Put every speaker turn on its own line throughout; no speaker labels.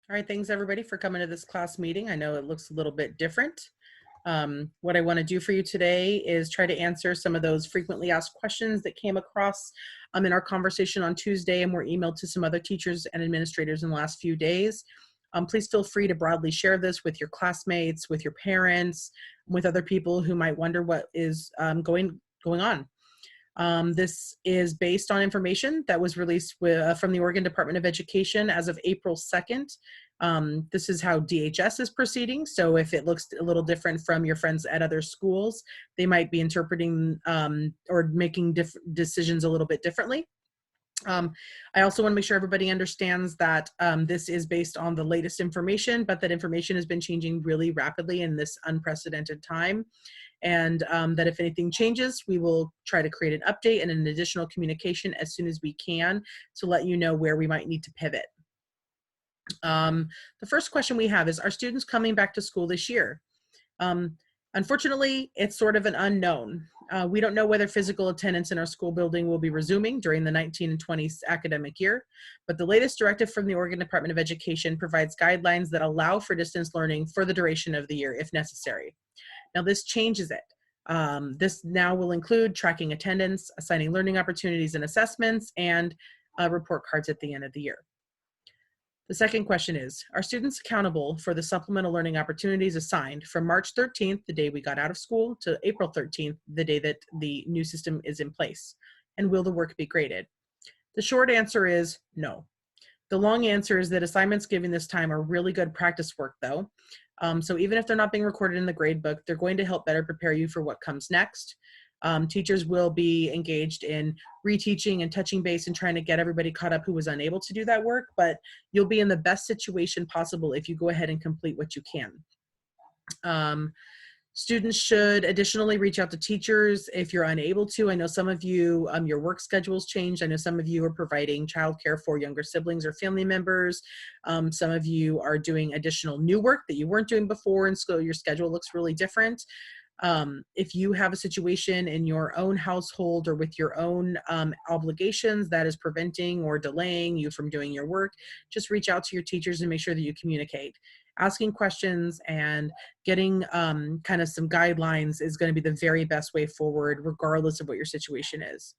All right, thanks everybody for coming to this class meeting. I know it looks a little bit different. What I want to do for you today is try to answer some of those frequently asked questions that came across in our conversation on Tuesday and were emailed to some other teachers and administrators in the last few days. Please feel free to broadly share this with your classmates, with your parents, with other people who might wonder what is going on. This is based on information that was released from the Oregon Department of Education as of April 2nd. This is how DHS is proceeding. So if it looks a little different from your friends at other schools, they might be interpreting or making decisions a little bit differently. I also want to make sure everybody understands that this is based on the latest information, but that information has been changing really rapidly in this unprecedented time. And that if anything changes, we will try to create an update and an additional communication as soon as we can to let you know where we might need to pivot. The first question we have is, are students coming back to school this year? Unfortunately, it's sort of an unknown. We don't know whether physical attendance in our school building will be resuming during the 19 and 20 academic year, but the latest directive from the Oregon Department of Education provides guidelines that allow for distance learning for the duration of the year if necessary. Now this changes it. This now will include tracking attendance, assigning learning opportunities and assessments, and report cards at the end of the year. The second question is, are students accountable for the supplemental learning opportunities assigned from March 13th, the day we got out of school, to April 13th, the day that the new system is in place? And will the work be graded? The short answer is no. The long answer is that assignments given this time are really good practice work though. So even if they're not being recorded in the grade book, they're going to help better prepare you for what comes next. Teachers will be engaged in reteaching and touching base and trying to get everybody caught up who was unable to do that work, but you'll be in the best situation possible if you go ahead and complete what you can. Students should additionally reach out to teachers if you're unable to. I know some of you, your work schedules changed. I know some of you are providing childcare for younger siblings or family members. Some of you are doing additional new work that you weren't doing before, and so your schedule looks really different. If you have a situation in your own household or with your own obligations that is preventing or delaying you from doing your work, just reach out to your teachers and make sure that you communicate. Asking questions and getting kind of some guidelines is going to be the very best way forward, regardless of what your situation is.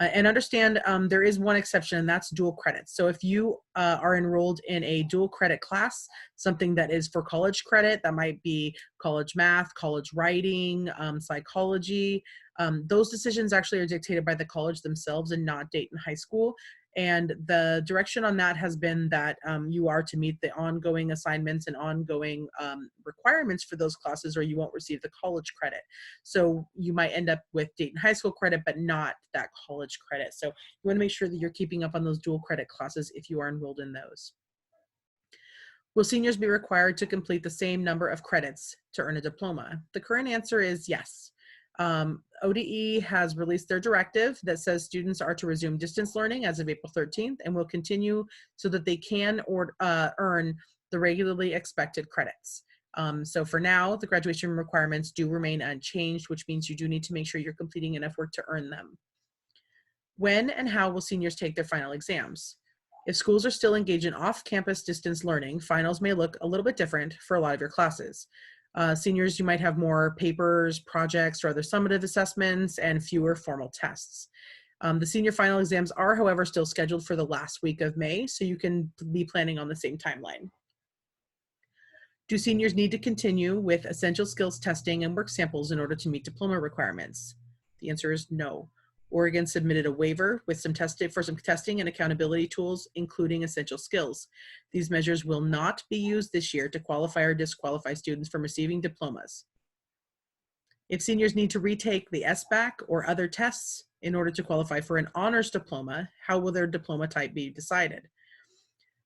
And understand there is one exception, and that's dual credits. So if you are enrolled in a dual credit class, something that is for college credit, that might be college math, college writing, psychology, those decisions actually are dictated by the college themselves and not Dayton High School. And the direction on that has been that you are to meet the ongoing assignments and ongoing requirements for those classes, or you won't receive the college credit. So you might end up with Dayton High School credit, but not that college credit. So you want to make sure that you're keeping up on those dual credit classes if you are enrolled in those. Will seniors be required to complete the same number of credits to earn a diploma? The current answer is yes. ODE has released their directive that says students are to resume distance learning as of April 13th and will continue so that they can earn the regularly expected credits. So for now, the graduation requirements do remain unchanged, which means you do need to make sure you're completing enough work to earn them. When and how will seniors take their final exams? If schools are still engaged in off-campus distance learning, finals may look a little bit different for a lot of your classes. Seniors, you might have more papers, projects, or other summative assessments, and fewer formal tests. The senior final exams are, however, still scheduled for the last week of May, so you can be planning on the same timeline. Do seniors need to continue with essential skills testing and work samples in order to meet diploma requirements? The answer is no. Oregon submitted a waiver with some testing and accountability tools, including essential skills. These measures will not be used this year to qualify or disqualify students from receiving diplomas. If seniors need to retake the SBAC or other tests in order to qualify for an honors diploma, how will their diploma type be decided?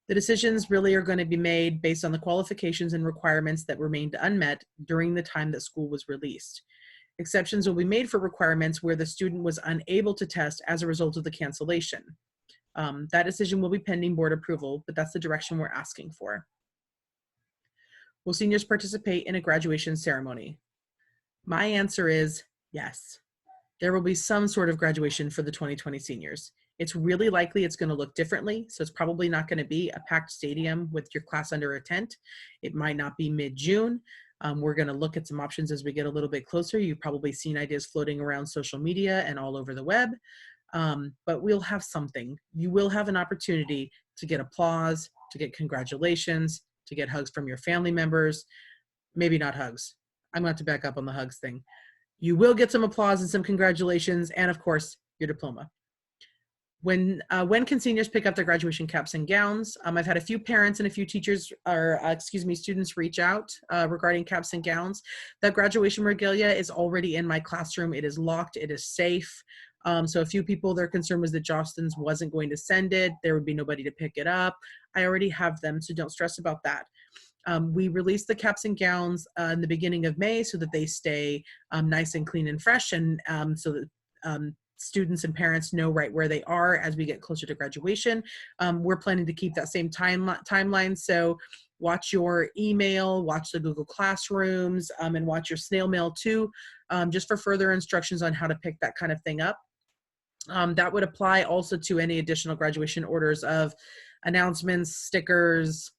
The decisions really are going to be made based on the qualifications and requirements that remained unmet during the time that school was released. Exceptions will be made for requirements where the student was unable to test as a result of the cancellation. That decision will be pending board approval, but that's the direction we're asking for. Will seniors participate in a graduation ceremony? My answer is yes. There will be some sort of graduation for the 2020 seniors. It's really likely it's going to look differently. So it's probably not going to be a packed stadium with your class under a tent. It might not be mid-June. We're going to look at some options as we get a little bit closer. You've probably seen ideas floating around social media and all over the web, but we'll have something. You will have an opportunity to get applause, to get congratulations, to get hugs from your family members. Maybe not hugs. I'm going to have to back up on the hugs thing. You will get some applause and some congratulations, and of course, your diploma. When can seniors pick up their graduation caps and gowns? I've had a few parents and a few teachers, or students reach out regarding caps and gowns. That graduation regalia is already in my classroom. It is locked. It is safe. So a few people, their concern was that Jostens wasn't going to send it. There would be nobody to pick it up. I already have them, so don't stress about that. We release the caps and gowns in the beginning of May so that they stay nice and clean and fresh, and so that students and parents know right where they are as we get closer to graduation. We're planning to keep that same timeline, so watch your email, watch the Google Classrooms, and watch your snail mail too, just for further instructions on how to pick that kind of thing up. That would apply also to any additional graduation orders of announcements, stickers,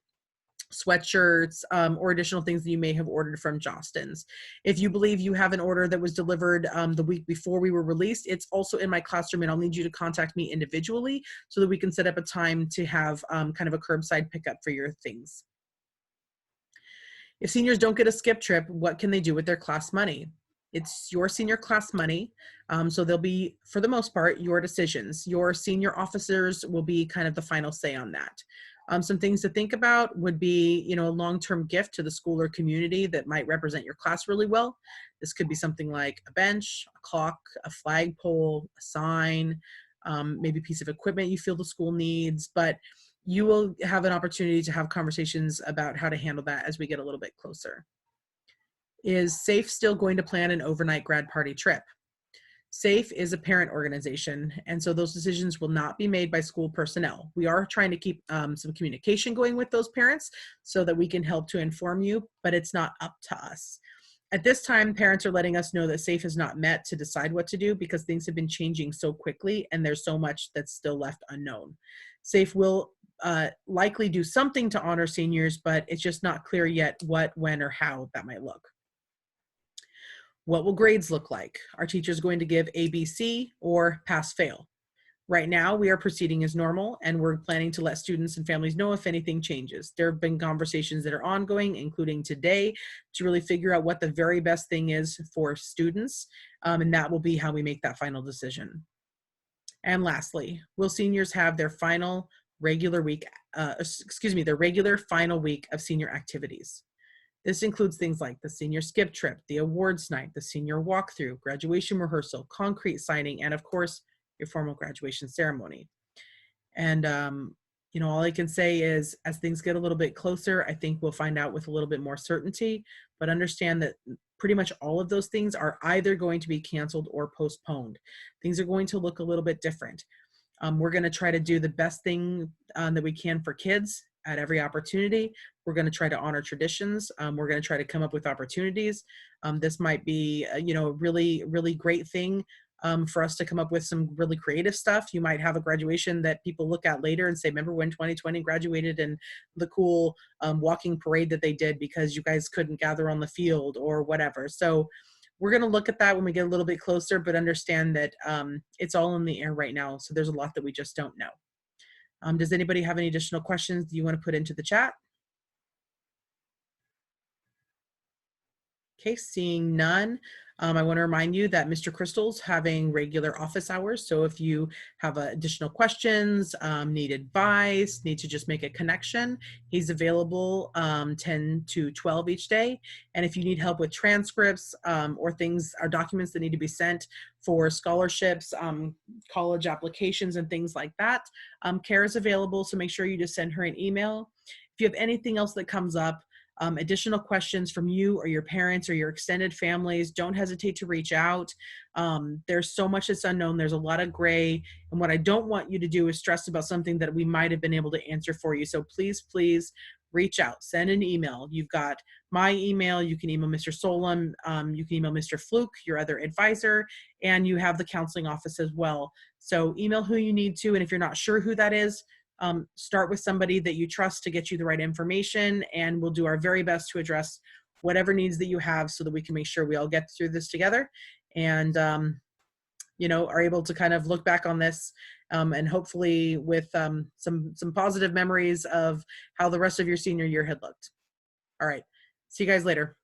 sweatshirts, or additional things that you may have ordered from Jostens. If you believe you have an order that was delivered the week before we were released, it's also in my classroom, and I'll need you to contact me individually so that we can set up a time to have kind of a curbside pickup for your things. If seniors don't get a skip trip, what can they do with their class money? It's your senior class money, so they'll be, for the most part, your decisions. Your senior officers will be kind of the final say on that. Some things to think about would be, a long-term gift to the school or community that might represent your class really well. This could be something like a bench, a clock, a flagpole, a sign, maybe a piece of equipment you feel the school needs, but you will have an opportunity to have conversations about how to handle that as we get a little bit closer. Is SAFE still going to plan an overnight grad party trip? SAFE is a parent organization, and so those decisions will not be made by school personnel. We are trying to keep some communication going with those parents so that we can help to inform you, but it's not up to us. At this time, parents are letting us know that SAFE has not met to decide what to do because things have been changing so quickly and there's so much that's still left unknown. SAFE will likely do something to honor seniors, but it's just not clear yet what, when, or how that might look. What will grades look like? Are teachers going to give ABC or pass-fail? Right now, we are proceeding as normal, and we're planning to let students and families know if anything changes. There have been conversations that are ongoing, including today, to really figure out what the very best thing is for students, and that will be how we make that final decision. And lastly, will seniors have their final regular week, their regular final week of senior activities? This includes things like the senior skip trip, the awards night, the senior walkthrough, graduation rehearsal, concrete signing, and of course, your formal graduation ceremony. And, all I can say is as things get a little bit closer, I think we'll find out with a little bit more certainty, but understand that pretty much all of those things are either going to be canceled or postponed. Things are going to look a little bit different. We're going to try to do the best thing that we can for kids at every opportunity. We're going to try to honor traditions. We're going to try to come up with opportunities. This might be, a really, really great thing for us to come up with some really creative stuff. You might have a graduation that people look at later and say, remember when 2020 graduated and the cool walking parade that they did because you guys couldn't gather on the field or whatever. So we're going to look at that when we get a little bit closer, but understand that it's all in the air right now. So there's a lot that we just don't know. Does anybody have any additional questions you want to put into the chat? Okay, seeing none. I want to remind you that Mr. Crystal's having regular office hours. So if you have additional questions, need advice, need to just make a connection, he's available 10 to 12 each day. And if you need help with transcripts or things or documents that need to be sent for scholarships, college applications and things like that, Kara is available. So make sure you just send her an email. If you have anything else that comes up, additional questions from you or your parents or your extended families, don't hesitate to reach out. There's so much that's unknown. There's a lot of gray. And what I don't want you to do is stress about something that we might have been able to answer for you. So please, please reach out, send an email. You've got my email. You can email Mr. Solem. You can email Mr. Fluke, your other advisor, and you have the counseling office as well. So email who you need to, and if you're not sure who that is, start with somebody that you trust to get you the right information, and we'll do our very best to address whatever needs that you have so that we can make sure we all get through this together and, are able to kind of look back on this and hopefully with some positive memories of how the rest of your senior year had looked. All right. See you guys later.